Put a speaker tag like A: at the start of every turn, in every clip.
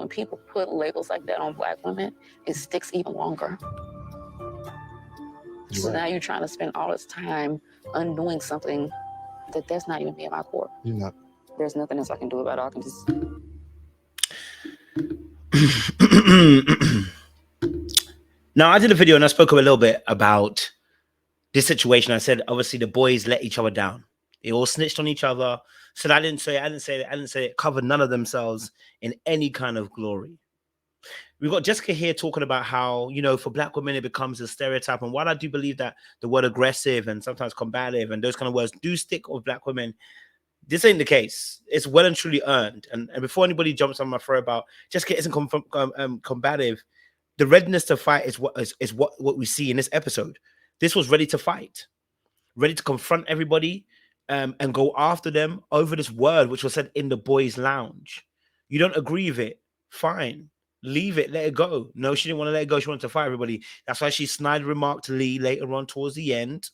A: when people put labels like that on Black women, it sticks even longer. So now you're trying to spend all this time undoing something that's not even me at my core.
B: You're not.
A: There's nothing else I can do about it. I can just...
C: Now, I did a video and I spoke a little bit about this situation. I said, obviously, the boys let each other down. They all snitched on each other. So I didn't say it covered none of themselves in any kind of glory. We've got Jessica here talking about how, you know, for Black women, it becomes a stereotype. And while I do believe that the word aggressive and sometimes combative and those kind of words do stick with Black women, this ain't the case. It's well and truly earned. And before anybody jumps on my throat about Jessica isn't combative, the readiness to fight is what we see in this episode. This was ready to fight, ready to confront everybody and go after them over this word, which was said in the boys' lounge. You don't agree with it? Fine. Leave it. Let it go. No, she didn't want to let it go. She wanted to fight everybody. That's why she snide remarked to Lee later on towards the end.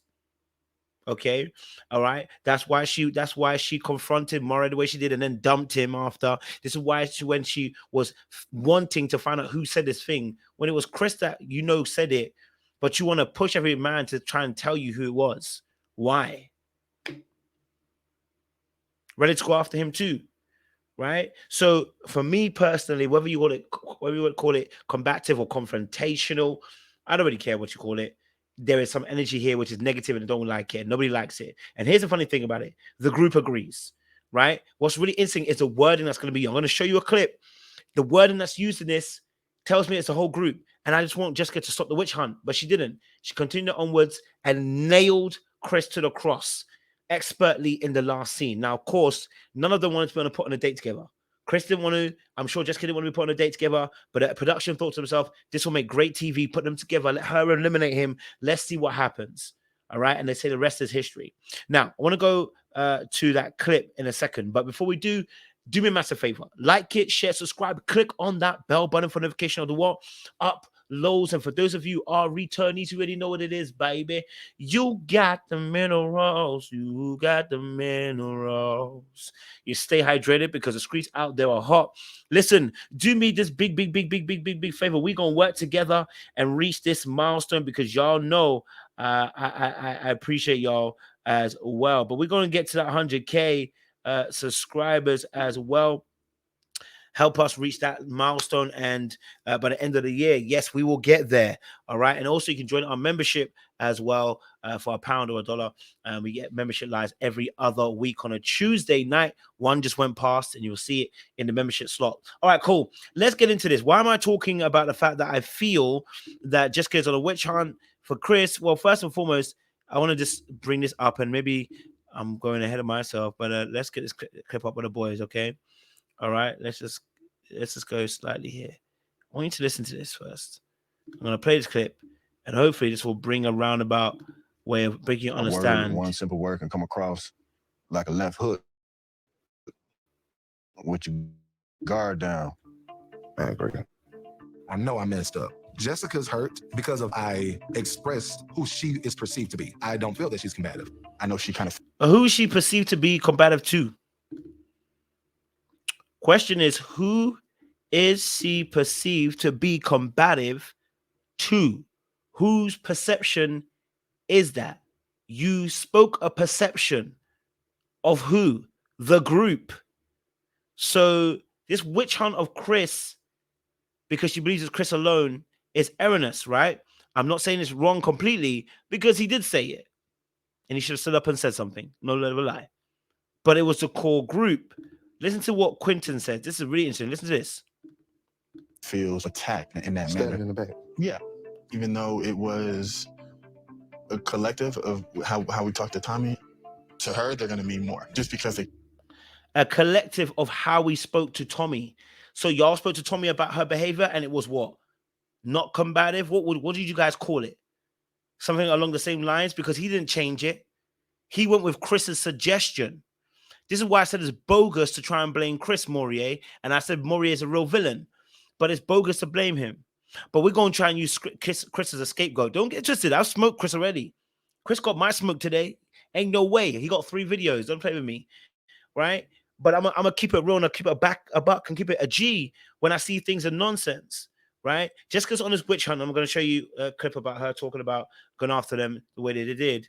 C: Okay, all right. That's why she confronted Murray the way she did and then dumped him after. This is why when she was wanting to find out who said this thing, when it was Chris that said it, but you want to push every man to try and tell you who it was. Why? Ready to go after him too, right? So for me personally, whether you would call it combative or confrontational, I don't really care what you call it. There is some energy here which is negative and I don't like it. Nobody likes it. And here's the funny thing about it. The group agrees, right? What's really interesting is the wording that's going to be. I'm going to show you a clip. The wording that's used in this tells me it's a whole group. And I just want Jessica to stop the witch hunt. But she didn't. She continued onwards and nailed Chris to the cross expertly in the last scene. Now, of course, none of them wanted to be on put on a date together. Chris didn't want to. I'm sure Jessica didn't want to be put on a date together. But the production thought to himself, this will make great TV. Put them together. Let her eliminate him. Let's see what happens. All right. And they say the rest is history. Now, I want to go to that clip in a second. But before we do me a massive favor. Like it, share, subscribe. Click on that bell button for notification of the what? Uploads. And for those of you who are returnees, you already know what it is, baby. You got the minerals. You got the minerals. You stay hydrated because the streets out there are hot. Listen, do me this big favor. We're going to work together and reach this milestone because y'all know I appreciate y'all as well. But we're going to get to that 100K subscribers as well. Help us reach that milestone, and by the end of the year, yes, we will get there. All right, and also you can join our membership as well for £1 or $1. And we get membership lives every other week on a Tuesday night. One just went past, and you'll see it in the membership slot. All right, cool. Let's get into this. Why am I talking about the fact that I feel that Jessica's on a witch hunt for Chris? Well, first and foremost, I want to just bring this up, and maybe I'm going ahead of myself, but let's get this clip up with the boys, okay? All right, let's just go slightly here. I want you to listen to this first. I'm going to play this clip, and hopefully this will bring a roundabout way of making you understand.
B: One simple word can come across like a left hook with your guard down. I agree.
D: I know I messed up. Jessica's hurt because I expressed who she is perceived to be. I don't feel that she's combative. I know she kind of...
C: Who is she perceived to be combative to? Question is, who is she perceived to be combative to? Whose perception is that? You spoke a perception of who? The group. So this witch hunt of Chris, because she believes it's Chris alone, is erroneous, right? I'm not saying it's wrong completely because he did say it. And he should have stood up and said something. No lie. But it was the core group. Listen to what Quentin said. This is really interesting. Listen to this.
B: Feels attacked in that manner.
D: in the back.
B: Yeah. Even though it was a collective of how we talked to Tommy, to her, they're going to mean more. Just because they...
C: A collective of how we spoke to Tommy. So y'all spoke to Tommy about her behavior and it was what? Not combative? What did you guys call it? Something along the same lines? Because he didn't change it. He went with Chris's suggestion. This is why I said it's bogus to try and blame Chris Morier. And I said Morier is a real villain. But it's bogus to blame him. But we're going to try and use Chris as a scapegoat. Don't get twisted. I've smoked Chris already. Chris got my smoke today. Ain't no way. He got 3 videos. Don't play with me. Right? but I'm gonna keep it real and I'll keep it a buck and keep it a G when I see things are nonsense, right? Just because on this witch hunt, I'm gonna show you a clip about her talking about going after them the way that they did,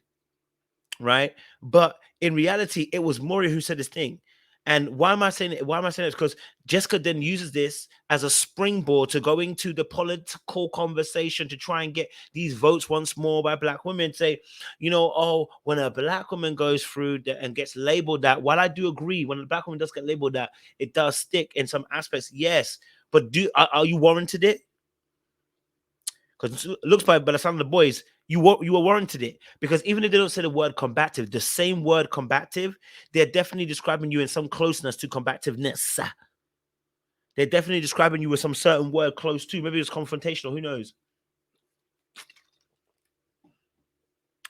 C: right? But in reality, it was Maury who said this thing. And why am I saying it? Why am I saying it? Because Jessica then uses this as a springboard to go into the political conversation to try and get these votes once more by black women. Say, oh, when a black woman goes through and gets labeled that, while I do agree, when a black woman does get labeled that, it does stick in some aspects, yes. But are you warranted it? Because it looks by the sound of the boys, you were warranted it, because even if they don't say the word combative, the same word combative, they're definitely describing you in some closeness to combativeness. They're definitely describing you with some certain word close to. Maybe it's confrontational. Who knows?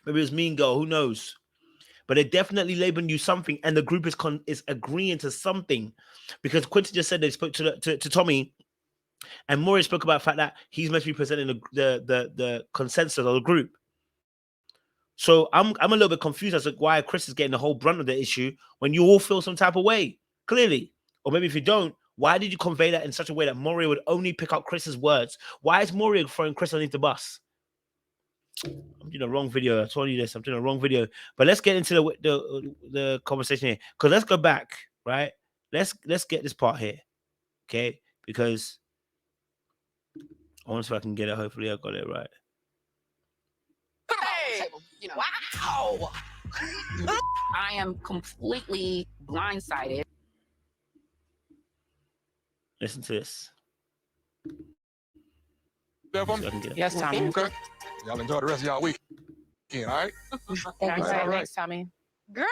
C: Maybe it's mean girl. Who knows? But they're definitely labeling you something, and the group is agreeing to something, because Quincy just said they spoke to Tommy. And Maury spoke about the fact that he's meant to be presenting the consensus of the group. So I'm a little bit confused as to why Chris is getting the whole brunt of the issue when you all feel some type of way, clearly. Or maybe if you don't, why did you convey that in such a way that Maury would only pick up Chris's words? Why is Maury throwing Chris underneath the bus? I'm doing a wrong video. I told you this. I'm doing a wrong video. But let's get into the conversation here. Because let's go back, right? Let's get this part here, okay? Because I want to see if I can get it. Hopefully I got it right.
A: Hey, wow. I am completely blindsided.
C: Listen to this.
E: Yes, Tommy.
F: Okay. Y'all enjoy the rest of y'all week. All right?
E: Thank you.
F: All right.
E: Thanks, Tommy.
A: Girl.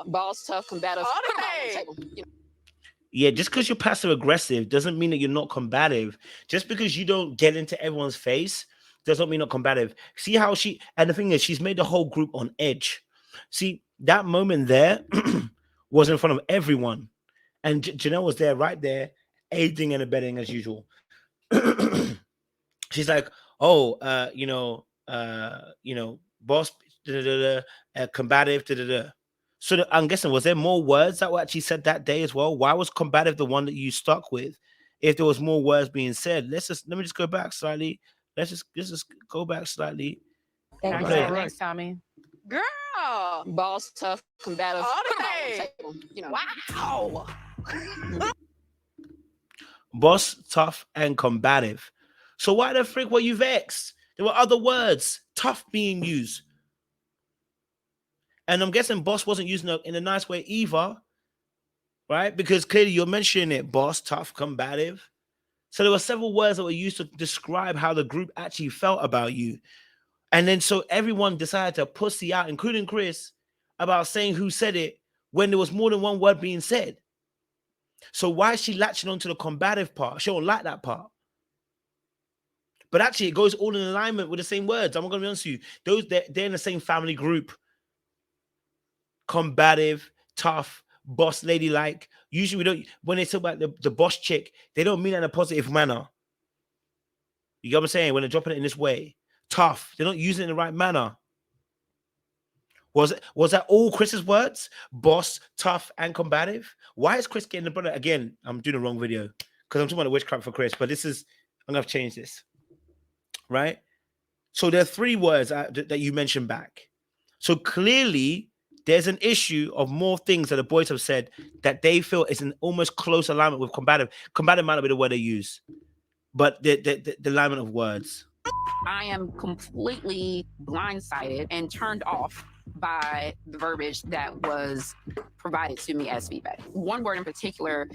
A: Balls tough, combative.
C: Yeah, just because you're passive aggressive doesn't mean that you're not combative. Just because you don't get into everyone's face doesn't mean not combative. See how and the thing is, she's made the whole group on edge. See, that moment there was in front of everyone. And Janelle was there, right there, aiding and abetting as usual. She's like, oh, boss, combative, So I'm guessing, was there more words that were actually said that day as well? Why was combative the one that you stuck with? If there was more words being said, let me just go back slightly. Let's just go back slightly.
E: Thank you.
F: Right.
E: Thanks, Tommy.
A: Girl. Balls tough, combative. Wow.
C: Boss, tough, and combative. So why the frick were you vexed? There were other words, tough, being used. And I'm guessing boss wasn't using it in a nice way either, right? Because clearly you're mentioning it, boss, tough, combative. So there were several words that were used to describe how the group actually felt about you. And then so everyone decided to pussy out, including Chris, about saying who said it when there was more than one word being said. So why is she latching onto the combative part? She don't like that part. But actually, it goes all in alignment with the same words. I'm not going to be honest with you. They're in the same family group. Combative, tough, boss, ladylike. Usually we don't, when they talk about the boss chick, they don't mean that in a positive manner. You get what I'm saying? When they're dropping it in this way. Tough. They're not using it in the right manner. Was that all Chris's words? Boss, tough, and combative? Why is Chris getting the brother? Again, I'm doing the wrong video because I'm talking about the witchcraft for Chris, but I'm going to have to change this. Right? So there are 3 words that you mentioned back. So clearly, there's an issue of more things that the boys have said that they feel is in almost close alignment with combative. Combative might not be the word they use, but the alignment of words.
A: I am completely blindsided and turned off by the verbiage that was provided to me as feedback. One word in particular.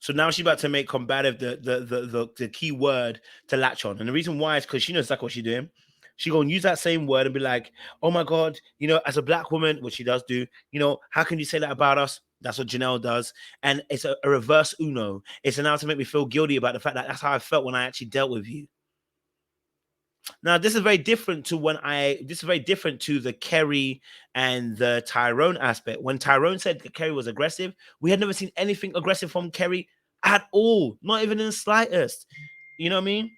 C: So now she's about to make combative the key word to latch on. And the reason why is because she knows exactly what she's doing. She's going to use that same word and be like, oh my God, as a black woman, which she does do, how can you say that about us? That's what Janelle does. And it's a reverse Uno. It's now to make me feel guilty about the fact that that's how I felt when I actually dealt with you. Now, this is very different to the Kerry and the Tyrone aspect. When Tyrone said that Kerry was aggressive, we had never seen anything aggressive from Kerry at all. Not even in the slightest. You know what I mean?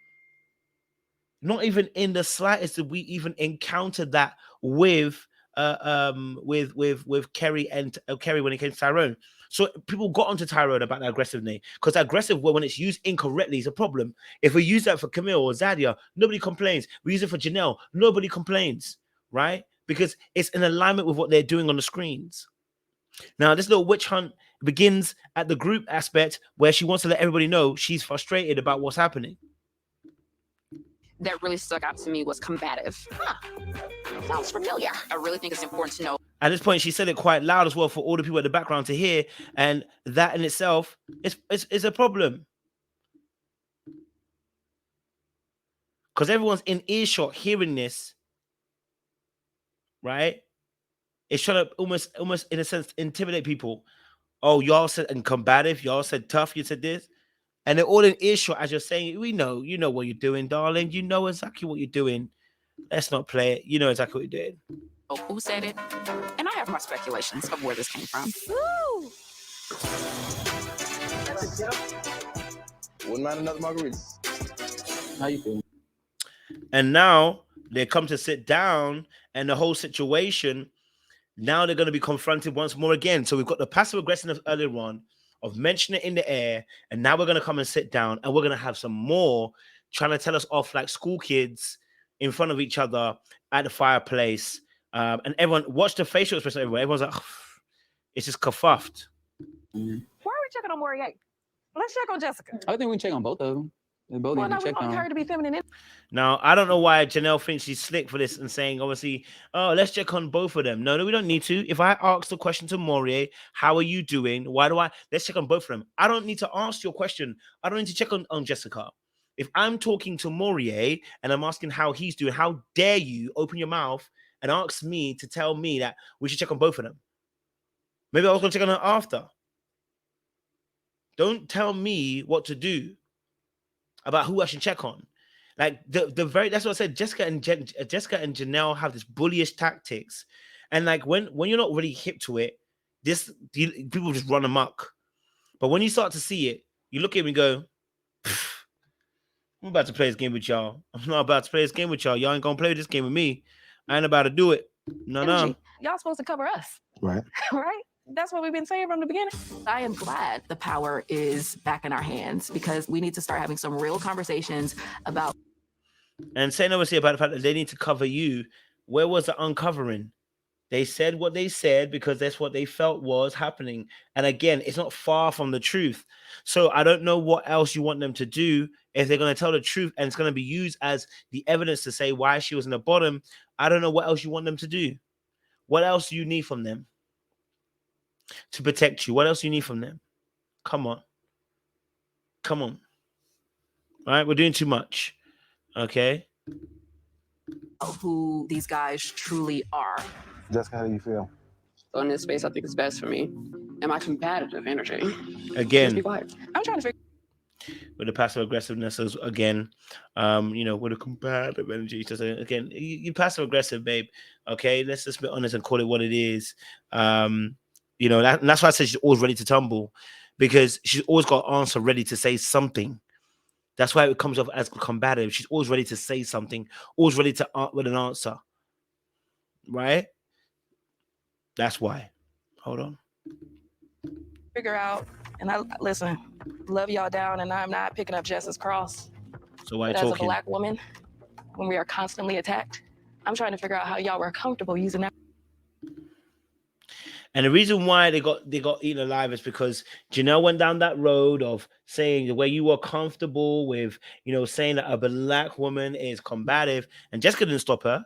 C: Not even in the slightest did we even encounter that with with Kerry and Kerry when it came to Tyrone. So people got onto Tyrone about the aggressiveness because aggressive, when it's used incorrectly, is a problem. If we use that for Camille or Zadia, nobody complains. We use it for Janelle, nobody complains, right? Because it's in alignment with what they're doing on the screens. Now, this little witch hunt begins at the group aspect where she wants to let everybody know she's frustrated about what's happening.
A: That really stuck out to me was combative. Sounds familiar. I really think it's important to know.
C: At this point, she said it quite loud as well for all the people at the background to hear, and that in itself is a problem. Because everyone's in earshot hearing this, right? It's trying to almost in a sense intimidate people. Oh, y'all said and combative, y'all said tough, you said this. And they're all in earshot as you're saying, we know, you know what you're doing, darling. You know exactly what you're doing. Let's not play it. You know exactly what you're doing.
A: Oh, who said it? And I have my speculations of where this came from. Woo!
G: Wouldn't mind another margarita. How you feeling?
C: And now they come to sit down, and the whole situation, now they're going to be confronted once more again. So we've got the passive aggressiveness earlier on of mentioning it in the air, and now we're going to come and sit down, and we're going to have some more trying to tell us off like school kids in front of each other at the fireplace. And everyone, watch the facial expression everywhere. Everyone's like, it's just kerfuffed.
E: Why are we checking on Morier? Let's check on Jessica.
G: I think we can check on both of them. They both
E: Well,
G: need
E: no,
G: to
E: we
G: check
E: want
G: on.
E: her to be feminine.
C: Now, I don't know why Janelle thinks she's slick for this and saying, obviously, oh, let's check on both of them. No, we don't need to. If I ask the question to Morier, how are you doing? Let's check on both of them. I don't need to ask your question. I don't need to check on Jessica. If I'm talking to Morier and I'm asking how he's doing, how dare you open your mouth and ask me to tell me that we should check on both of them? Maybe I was going to check on her after. Don't tell me what to do about who I should check on. Like that's what I said. Jessica and Janelle have this bullyish tactics, and like when you're not really hip to it, people just run amok. But when you start to see it, you look at me and go, I'm about to play this game with y'all. I'm not about to play this game with y'all. Y'all ain't gonna play this game with me. I ain't about to do it. No.
E: Y'all supposed to cover us.
D: Right.
E: Right? That's what we've been saying from the beginning.
A: I am glad the power is back in our hands because we need to start having some real conversations about.
C: And saying obviously about the fact that they need to cover you. Where was the uncovering? They said what they said because that's what they felt was happening. And again, it's not far from the truth. So I don't know what else you want them to do if they're going to tell the truth and it's going to be used as the evidence to say why she was in the bottom. I don't know what else you want them to do. What else do you need from them to protect you? What else do you need from them? Come on. All right, we're doing too much. Okay.
A: Who these guys truly are.
G: Jessica, how do you feel?
H: So in this space, I think it's best for me. And my combative energy.
C: Again,
H: Just be quiet.
E: I'm trying to figure
C: with the passive aggressiveness as again, with a combative energy. So again, you passive aggressive, babe. Okay, let's just be honest and call it what it is. And that's why I said she's always ready to tumble, because she's always got an answer ready to say something. That's why it comes off as combative. She's always ready to say something, always ready to with an answer. Right? That's why. Hold on.
E: figure out, and I listen, love y'all down, and I'm not picking up Jess's cross.
C: So why
E: But as a
C: talking?
E: Black woman, when we are constantly attacked, I'm trying to figure out how y'all were comfortable using that.
C: And the reason why they got eaten alive is because Janelle went down that road of saying the way you were comfortable with, saying that a Black woman is combative, and Jessica didn't stop her.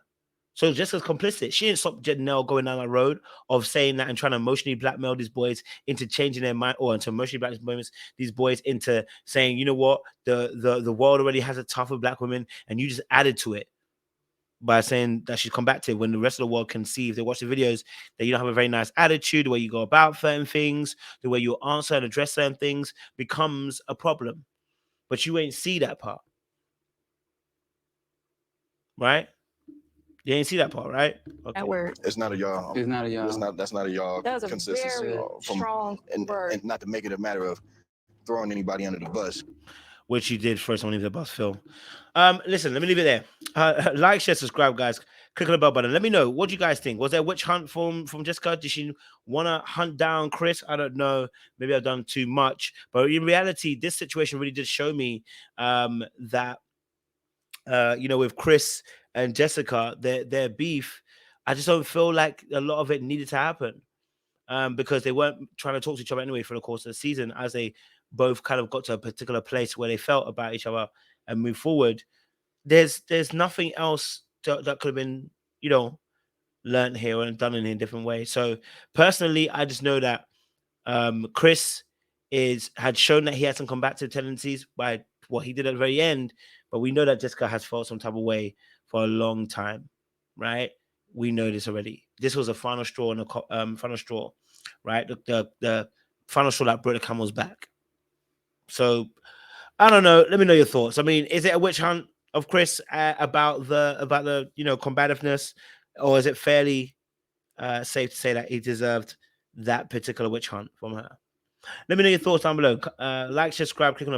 C: So Jessica's complicit. She didn't stop Janelle going down that road of saying that and trying to emotionally blackmail these boys into changing their mind, or into emotionally blackmail these boys into saying, you know what, the world already has a tough with Black women, and you just added to it by saying that she's combative, when the rest of the world can see, if they watch the videos, that you don't have a very nice attitude, the way you go about certain things, the way you answer and address certain things becomes a problem. But you ain't see that part. Right? You ain't see that part, right? Okay.
E: That word.
B: It's not a y'all.
G: It's not a y'all.
B: That's not a y'all
E: That was a
B: consistency.
E: very
B: From,
E: strong word.
B: and not to make it a matter of throwing anybody under the bus.
C: Which you did first on Leave the Bus, Phil. Listen, let me leave it there. Like, share, subscribe, guys. click on the bell button. Let me know. What do you guys think? Was there a witch hunt from Jessica? Did she want to hunt down Chris? I don't know. Maybe I've done too much. But in reality, this situation really did show me that, with Chris and Jessica, their beef, I just don't feel like a lot of it needed to happen. Because they weren't trying to talk to each other anyway for the course of the season, as they both kind of got to a particular place where they felt about each other and move forward. There's nothing else that could have been, learned here and done in a different way. So personally, I just know that Chris had shown that he had some combative tendencies by what he did at the very end, but we know that Jessica has felt some type of way for a long time, right? We know this already. This was a final straw and a final straw, right? The final straw that brought the camel's back. So I don't know. Let me know your thoughts. I mean, is it a witch hunt of Chris about the combativeness, or is it fairly safe to say that he deserved that particular witch hunt from her? Let me know your thoughts down below. Like, subscribe, click on the